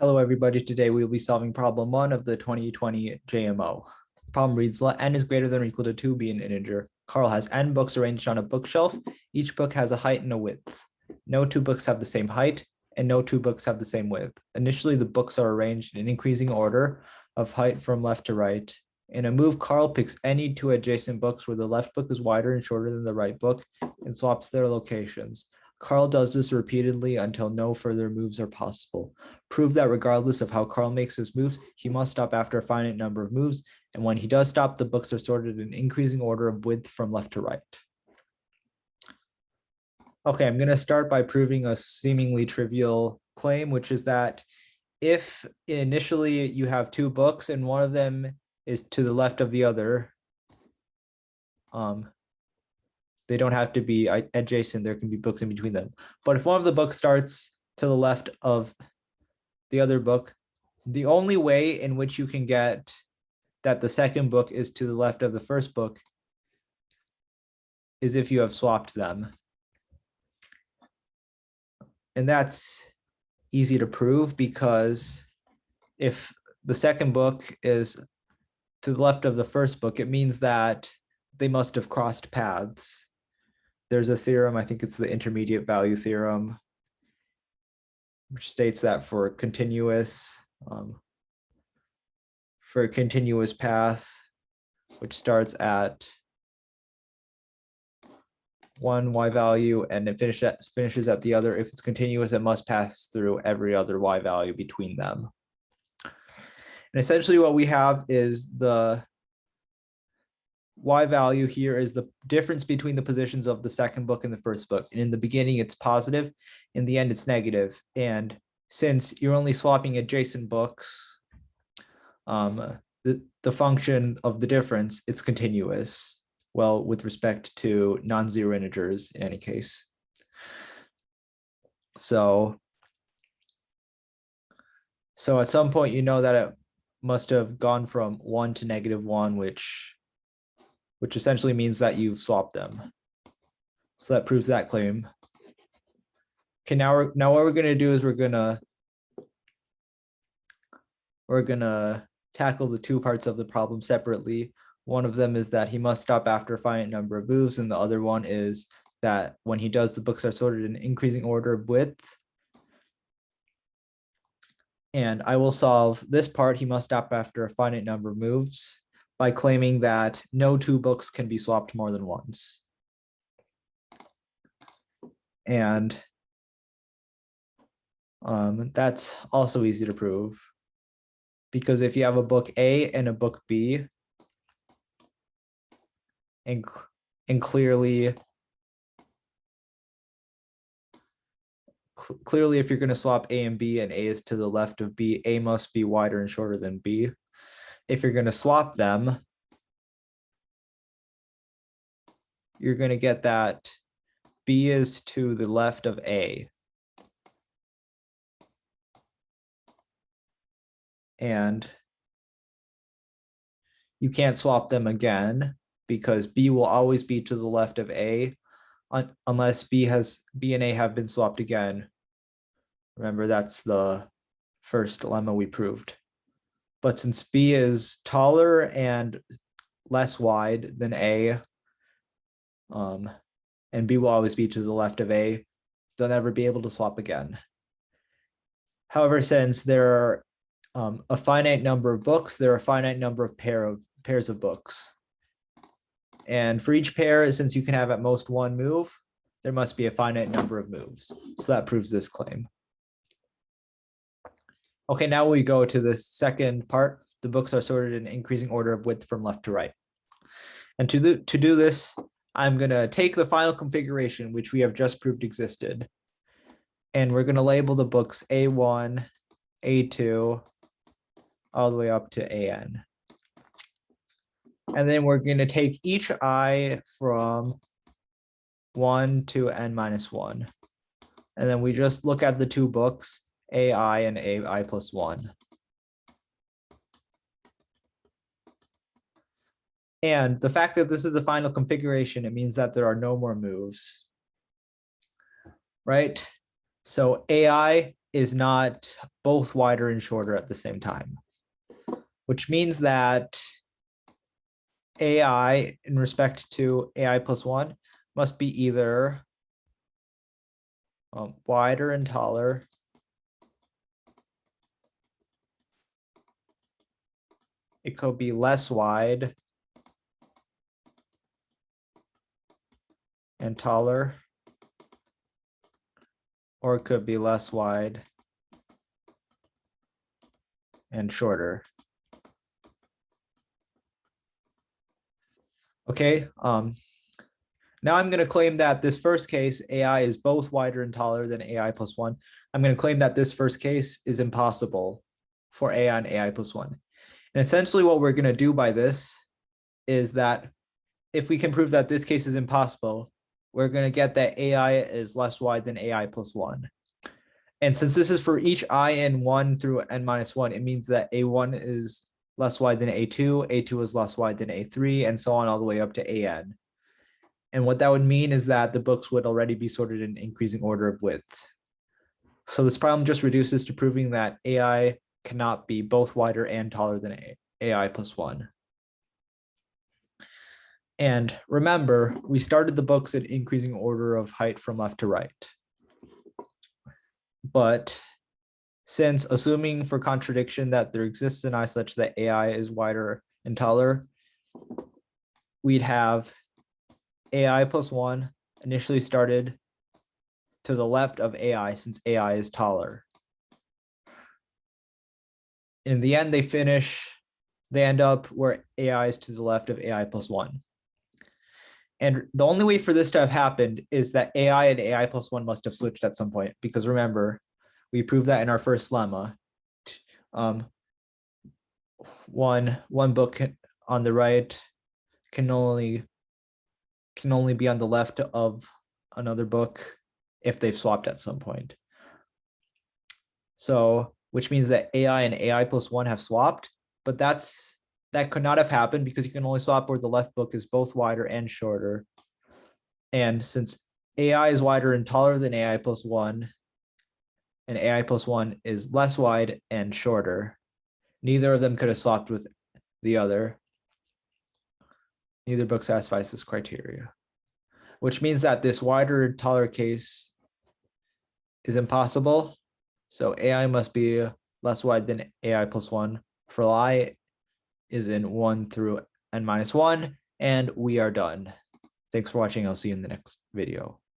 Hello, everybody. Today we will be solving problem 1 of the 2020 JMO. Problem reads, let n is greater than or equal to 2 be an integer. Carl has n books arranged on a bookshelf. Each book has a height and a width. No two books have the same height, and no two books have the same width. Initially, the books are arranged in increasing order of height from left to right. In a move, Carl picks any two adjacent books where the left book is wider and shorter than the right book and swaps their locations. Carl does this repeatedly until no further moves are possible. Prove that regardless of how Carl makes his moves, he must stop after a finite number of moves, and when he does stop, the books are sorted in increasing order of width from left to right. Okay, I'm going to start by proving a seemingly trivial claim, which is that if initially you have two books and one of them is to the left of the other, they don't have to be adjacent. There can be books in between them. But if one of the books starts to the left of the other book, the only way in which you can get that the second book is to the left of the first book is if you have swapped them. And that's easy to prove because if the second book is to the left of the first book, it means that they must have crossed paths. There's a theorem, I think it's the intermediate value theorem, which states that for a continuous path, which starts at one y value and it finishes at the other, if it's continuous, it must pass through every other y value between them. And essentially what we have is the y value here is the difference between the positions of the second book and the first book. And in the beginning, it's positive. In the end, it's negative. And since you're only swapping adjacent books, the function of the difference, it's continuous. Well, with respect to non-zero integers in any case. So at some point, you know that it must have gone from 1 to -1, which essentially means that you've swapped them. So that proves that claim. Okay, now what we're gonna do is we're gonna tackle the two parts of the problem separately. One of them is that he must stop after a finite number of moves, and the other one is that when he does, the books are sorted in increasing order of width. And I will solve this part, he must stop after a finite number of moves, by claiming that no two books can be swapped more than once. And that's also easy to prove, because if you have a book A and a book B, and clearly if you're going to swap A and B and A is to the left of B, A must be wider and shorter than B. If you're going to swap them, you're going to get that B is to the left of A. And you can't swap them again because B will always be to the left of A unless B and A have been swapped again. Remember, that's the first lemma we proved. But since B is taller and less wide than A, and B will always be to the left of A, they'll never be able to swap again. However, since there are a finite number of books, there are a finite number of pairs of books. And for each pair, since you can have at most one move, there must be a finite number of moves. So that proves this claim. Okay, now we go to the second part. The books are sorted in increasing order of width from left to right. And to do this, I'm going to take the final configuration, which we have just proved existed. And we're going to label the books A1, A2, all the way up to AN. And then we're going to take each I from 1 to n-1. And then we just look at the two books, AI and AI plus 1. And the fact that this is the final configuration, it means that there are no more moves, right? So AI is not both wider and shorter at the same time, which means that AI in respect to AI plus 1 must be either wider and taller, it could be less wide and taller, or it could be less wide and shorter. Okay, now I'm going to claim that this first case, AI is both wider and taller than AI plus 1. I'm going to claim that this first case is impossible for AI and AI plus 1. And essentially what we're going to do by this is that if we can prove that this case is impossible, we're going to get that AI is less wide than AI plus 1. And since this is for each I in 1 through n minus 1, it means that A1 is less wide than A2, A2 is less wide than A3, and so on all the way up to AN. And what that would mean is that the books would already be sorted in increasing order of width. So this problem just reduces to proving that AI cannot be both wider and taller than AI plus 1. And remember, we started the books in increasing order of height from left to right. But since assuming for contradiction that there exists an I such that AI is wider and taller, we'd have AI plus 1 initially started to the left of AI since AI is taller. In the end, they end up where AI is to the left of AI plus 1. And the only way for this to have happened is that AI and AI plus 1 must have switched at some point, because remember, we proved that in our first lemma. One book on the right can only be on the left of another book if they've swapped at some point. So, which means that AI and AI plus 1 have swapped, but that could not have happened because you can only swap where the left book is both wider and shorter. And since AI is wider and taller than AI plus 1, and AI plus 1 is less wide and shorter, neither of them could have swapped with the other. Neither book satisfies this criteria, which means that this wider and taller case is impossible. So AI must be less wide than AI plus 1 for I is in 1 through n minus 1, and we are done. Thanks for watching. I'll see you in the next video.